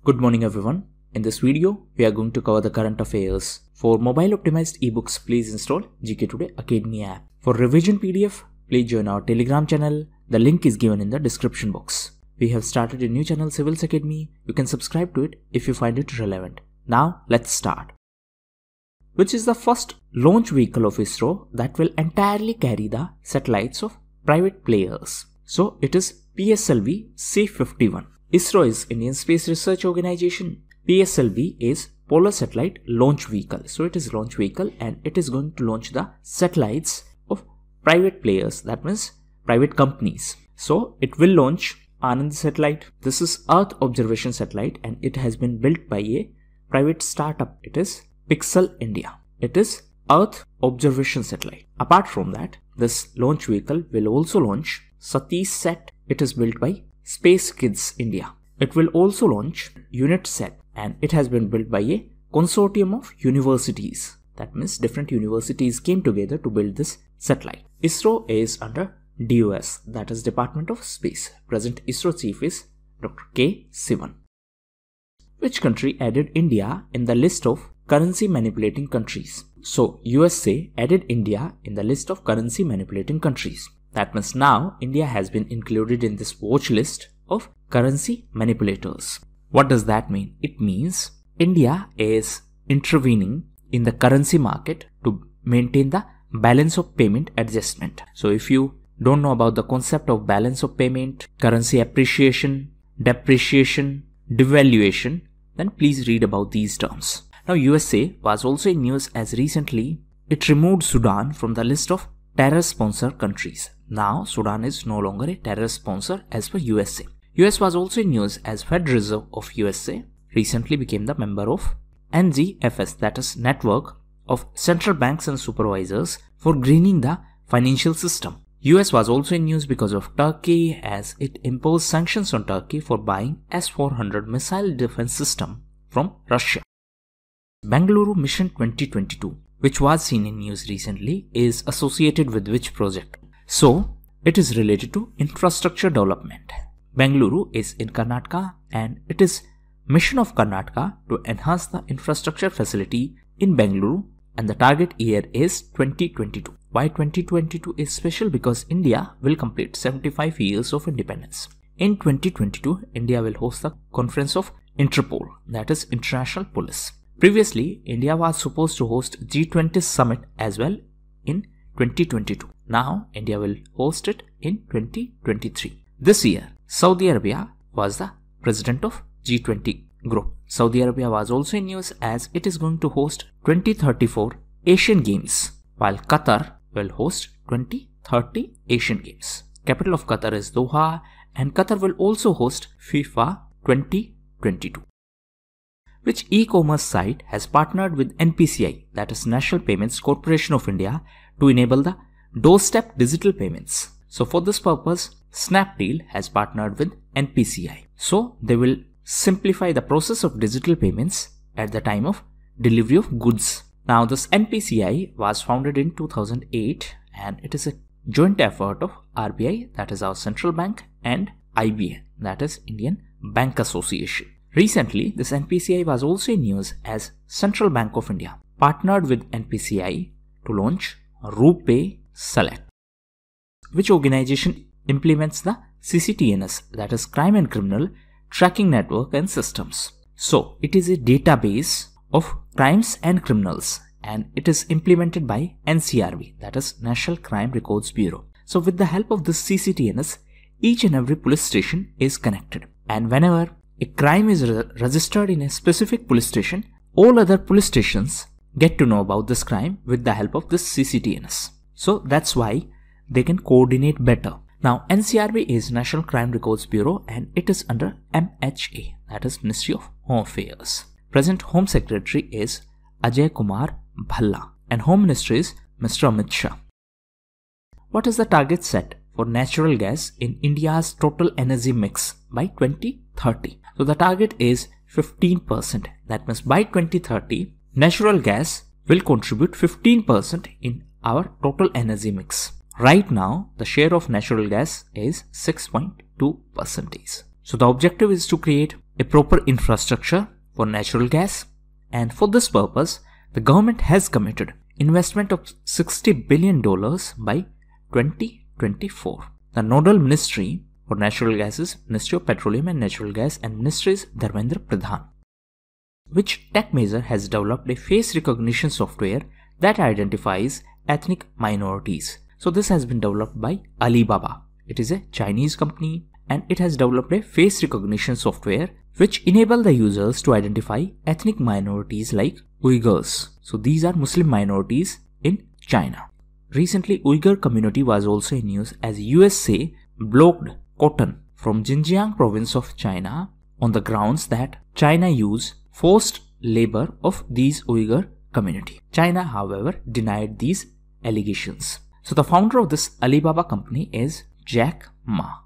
Good morning everyone. In this video, we are going to cover the current affairs. For mobile optimized ebooks, please install GKToday Academy app. For revision PDF, please join our Telegram channel. The link is given in the description box. We have started a new channel, Civils Academy. You can subscribe to it if you find it relevant. Now, let's start. Which is the first launch vehicle of ISRO that will entirely carry the satellites of private players? So, it is PSLV C-51. ISRO is Indian Space Research Organization. PSLV is Polar Satellite Launch Vehicle. So it is launch vehicle and it is going to launch the satellites of private players, that means private companies. So it will launch Anand satellite. This is Earth observation satellite and it has been built by a private startup. It is Pixel India. It is Earth observation satellite. Apart from that, this launch vehicle will also launch Satish Sat. It is built by Space Kids India. It will also launch UnitSat and it has been built by a consortium of universities. That means different universities came together to build this satellite. ISRO is under DOS, that is Department of Space. Present ISRO chief is Dr. K. Sivan. Which country added India in the list of currency manipulating countries? So USA added India in the list of currency manipulating countries. That means now India has been included in this watch list of currency manipulators. What does that mean? It means India is intervening in the currency market to maintain the balance of payment adjustment. So if you don't know about the concept of balance of payment, currency appreciation, depreciation, devaluation, then please read about these terms. Now USA was also in news as recently it removed Sudan from the list of terror sponsor countries. Now Sudan is no longer a terror sponsor as per USA. US was also in news as Fed Reserve of USA recently became the member of NGFS, that is Network of Central Banks and Supervisors for Greening the Financial System. US was also in news because of Turkey as it imposed sanctions on Turkey for buying S-400 missile defense system from Russia. Bengaluru Mission 2022, which was seen in news recently, is associated with which project? So, it is related to infrastructure development. Bengaluru is in Karnataka and it is mission of Karnataka to enhance the infrastructure facility in Bengaluru and the target year is 2022. Why 2022 is special? Because India will complete 75 years of independence. In 2022, India will host the conference of Interpol, that is International Police. Previously, India was supposed to host G20 summit as well in 2022. Now, India will host it in 2023. This year, Saudi Arabia was the president of G20 group. Saudi Arabia was also in news as it is going to host 2034 Asian Games, while Qatar will host 2030 Asian Games. Capital of Qatar is Doha and Qatar will also host FIFA 2022. Which e-commerce site has partnered with NPCI, that is National Payments Corporation of India, to enable the doorstep digital payments? So for this purpose, Snapdeal has partnered with NPCI. So they will simplify the process of digital payments at the time of delivery of goods. Now this NPCI was founded in 2008 and it is a joint effort of RBI, that is our central bank, and IBA, that is Indian Bank Association. Recently, this NPCI was also in news as Central Bank of India partnered with NPCI to launch RuPay Select. Which organization implements the CCTNS, that is Crime and Criminal Tracking Network and Systems? So, it is a database of crimes and criminals and it is implemented by NCRB, that is National Crime Records Bureau. So, with the help of this CCTNS, each and every police station is connected, and whenever a crime is registered in a specific police station, all other police stations get to know about this crime with the help of this CCTNS. So that's why they can coordinate better. Now NCRB is National Crime Records Bureau and it is under MHA, that is Ministry of Home Affairs. Present Home Secretary is Ajay Kumar Bhalla and Home Minister is Mr. Amit Shah. What is the target set for natural gas in India's total energy mix by 2030? So the target is 15%. That means by 2030, natural gas will contribute 15% in our total energy mix. Right now, the share of natural gas is 6.2%. So the objective is to create a proper infrastructure for natural gas, and for this purpose, the government has committed investment of $60 billion by 2024. The nodal ministry for natural gas is Ministry of Petroleum and Natural Gas, and Ministry is Dharmendra Pradhan, which tech major has developed a face recognition software that identifies ethnic minorities. So this has been developed by Alibaba. It is a Chinese company, and it has developed a face recognition software which enable the users to identify ethnic minorities like Uyghurs. So these are Muslim minorities in China. Recently, Uyghur community was also in news as USA blocked cotton from Xinjiang province of China on the grounds that China used forced labor of these Uyghur community. China, however, denied these allegations. So the founder of this Alibaba company is Jack Ma.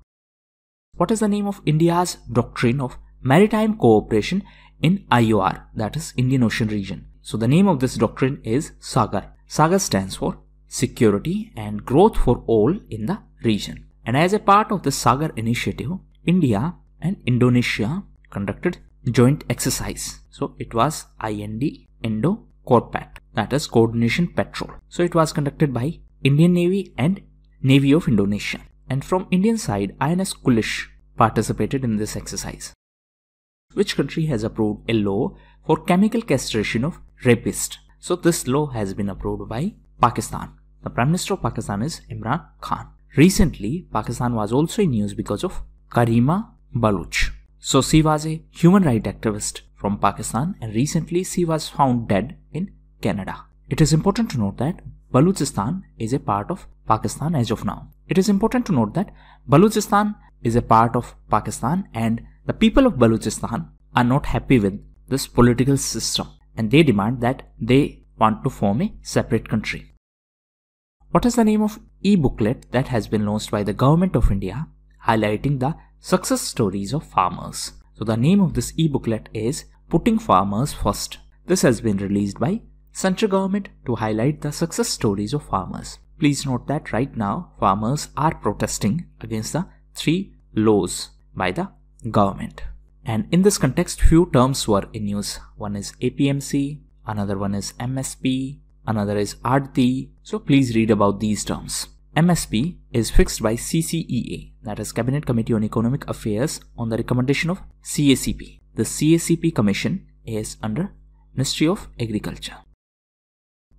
What is the name of India's doctrine of maritime cooperation in IOR, that is Indian Ocean region? So the name of this doctrine is SAGAR. SAGAR stands for Security and Growth for All in the region. And as a part of the SAGAR initiative, India and Indonesia conducted joint exercise. So it was IND Indo Corpat, that is Coordination Patrol. So it was conducted by Indian Navy and Navy of Indonesia. And from Indian side, INS Kulish participated in this exercise. Which country has approved a law for chemical castration of rapists? So this law has been approved by Pakistan. The Prime Minister of Pakistan is Imran Khan. Recently, Pakistan was also in news because of Karima Baluch. So she was a human rights activist from Pakistan, and recently she was found dead in Canada. It is important to note that Balochistan is a part of Pakistan as of now. It is important to note that Balochistan is a part of Pakistan, and the people of Balochistan are not happy with this political system, and they demand that they want to form a separate country. What is the name of e-booklet that has been launched by the Government of India highlighting the success stories of farmers? So the name of this e-booklet is Putting Farmers First. This has been released by Central Government to highlight the success stories of farmers. Please note that right now farmers are protesting against the 3 laws by the government. And in this context, few terms were in use. One is APMC, another one is MSP, another is Aadti. So please read about these terms. MSP is fixed by CCEA, that is Cabinet Committee on Economic Affairs, on the recommendation of CACP. The CACP Commission is under Ministry of Agriculture.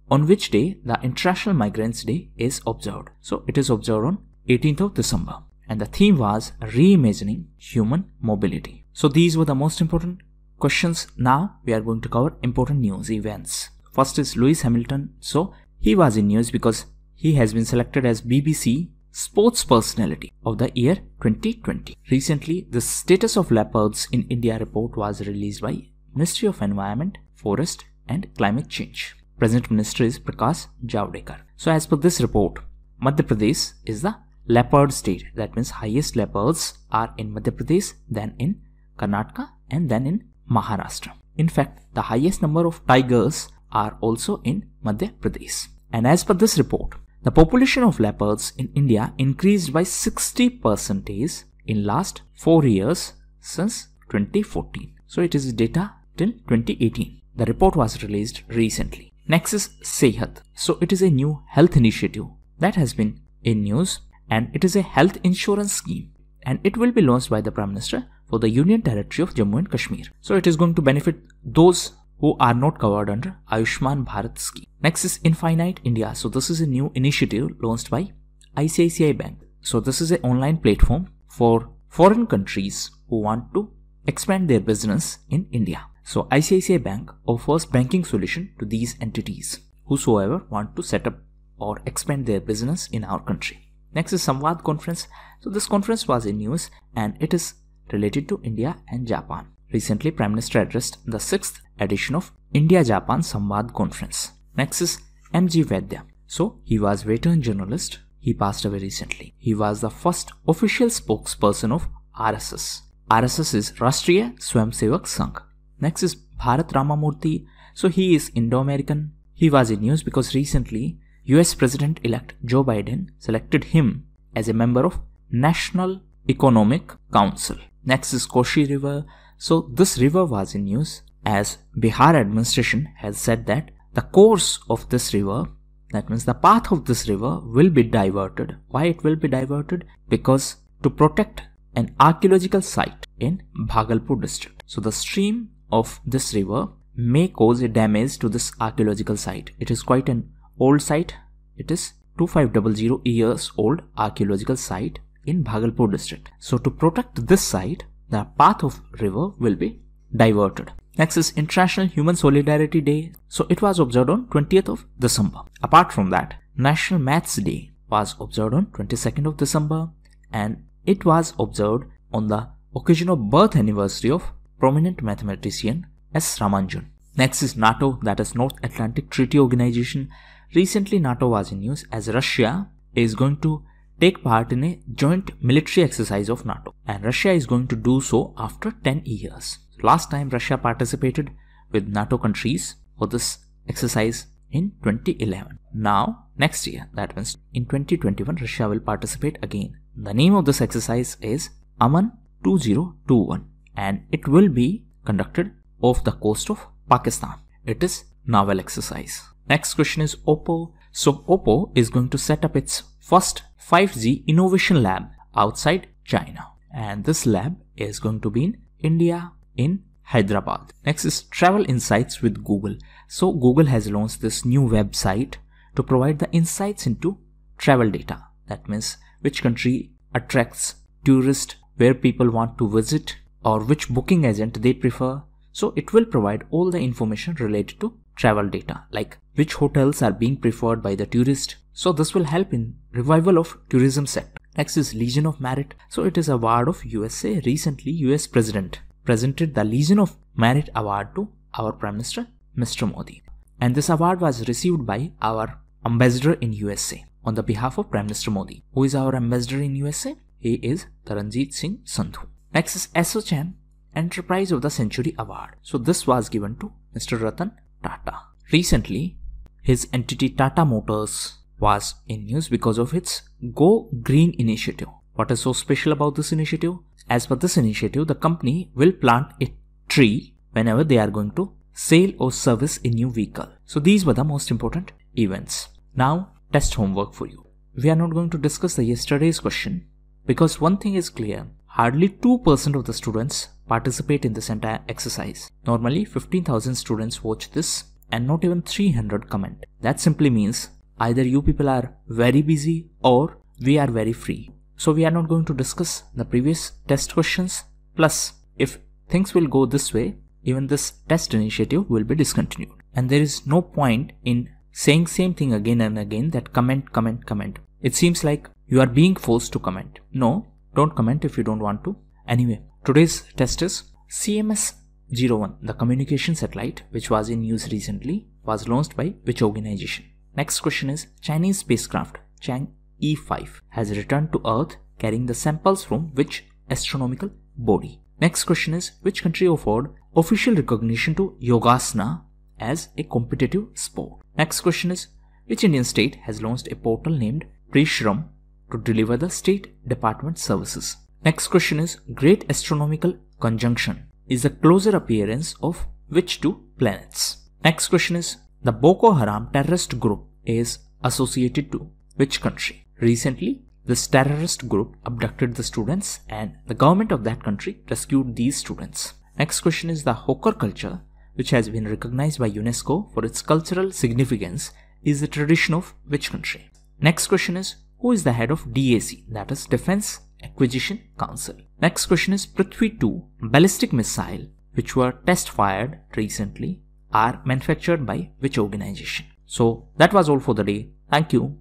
On which day the International Migrants Day is observed? So it is observed on 18th of December. And the theme was reimagining human mobility. So these were the most important questions. Now we are going to cover important news events. First is Lewis Hamilton. So he was in news because he has been selected as BBC Sports Personality of the Year 2020. Recently, the status of leopards in India report was released by Ministry of Environment, Forest and Climate Change. Present Minister is Prakash Javadekar. So as per this report, Madhya Pradesh is the leopard state. That means highest leopards are in Madhya Pradesh, then in Karnataka and then in Maharashtra. In fact, the highest number of tigers are also in Madhya Pradesh. And as per this report, the population of leopards in India increased by 60% in last 4 years since 2014. So it is data till 2018. The report was released recently. Next is Sehat. So it is a new health initiative that has been in news, and it is a health insurance scheme, and it will be launched by the Prime Minister for the Union Territory of Jammu and Kashmir. So it is going to benefit those who are not covered under Ayushman Bharat scheme. Next is Infinite India. So this is a new initiative launched by ICICI Bank. So this is an online platform for foreign countries who want to expand their business in India. So ICICI Bank offers banking solution to these entities whosoever want to set up or expand their business in our country. Next is Samvad Conference. So this conference was in news, and it is related to India and Japan. Recently, Prime Minister addressed the 6th edition of India-Japan Samvad Conference. Next is M.G. Vaidya. So he was veteran journalist. He passed away recently. He was the first official spokesperson of RSS. RSS is Rashtriya Swayamsevak Sangh. Next is Bharat Ramamurthy. So he is Indo-American. He was in news because recently US President-elect Joe Biden selected him as a member of National Economic Council. Next is Koshi River. So this river was in news as Bihar administration has said that the course of this river, that means the path of this river, will be diverted. Why it will be diverted? Because to protect an archaeological site in Bhagalpur district. So the stream of this river may cause a damage to this archaeological site. It is quite an old site. It is 2500 years old archaeological site in Bhagalpur district. So to protect this site, the path of river will be diverted. Next is International Human Solidarity Day. So it was observed on 20th of December. Apart from that, National Maths Day was observed on 22nd of December, and it was observed on the occasion of birth anniversary of prominent mathematician S. Ramanujan. Next is NATO, that is North Atlantic Treaty Organization. Recently NATO was in news as Russia is going to take part in a joint military exercise of NATO, and Russia is going to do so after 10 years. Last time Russia participated with NATO countries for this exercise in 2011. Now next year, that means in 2021, Russia will participate again. The name of this exercise is Aman 2021 and it will be conducted off the coast of Pakistan. It is naval exercise. Next question is Oppo. So Oppo is going to set up its first 5G innovation lab outside China, and this lab is going to be in India, in Hyderabad. Next is Travel Insights with Google. So Google has launched this new website to provide the insights into travel data. That means which country attracts tourists, where people want to visit, or which booking agent they prefer. So it will provide all the information related to travel data, like which hotels are being preferred by the tourist. So this will help in revival of tourism sector. Next is Legion of Merit. So it is an award of USA. Recently US President presented the Legion of Merit award to our Prime Minister Mr. Modi, and this award was received by our ambassador in USA on the behalf of Prime Minister Modi. Who is our ambassador in USA? He is Taranjeet Singh Sandhu. Next is ASSOCHAM Enterprise of the Century Award. So this was given to Mr. Ratan Tata. Recently his entity Tata Motors was in news because of its Go Green initiative. What is so special about this initiative? As per this initiative, the company will plant a tree whenever they are going to sell or service a new vehicle. So these were the most important events. Now test homework for you. We are not going to discuss the yesterday's question because one thing is clear. Hardly 2% of the students participate in this entire exercise. Normally 15,000 students watch this and not even 300 comment. That simply means either you people are very busy or we are very free. So we are not going to discuss the previous test questions. Plus, if things will go this way, even this test initiative will be discontinued. And there is no point in saying same thing again and again, that comment. It seems like you are being forced to comment. No, don't comment if you don't want to. Anyway, today's test is CMS-01, the communication satellite which was in news recently, was launched by which organization? Next question is Chinese spacecraft Chang'e 5 has returned to Earth carrying the samples from which astronomical body? Next question is which country offered official recognition to Yogasana as a competitive sport? Next question is which Indian state has launched a portal named Prishram to deliver the State Department services? Next question is Great Astronomical Conjunction is the closer appearance of which two planets? Next question is the Boko Haram terrorist group is associated to which country? Recently, this terrorist group abducted the students and the government of that country rescued these students. Next question is the Hokar culture, which has been recognized by UNESCO for its cultural significance, is the tradition of which country? Next question is who is the head of DAC, that is Defense Acquisition Council? Next question is Prithvi 2 ballistic missile which were test fired recently are manufactured by which organization? So that was all for the day. Thank you.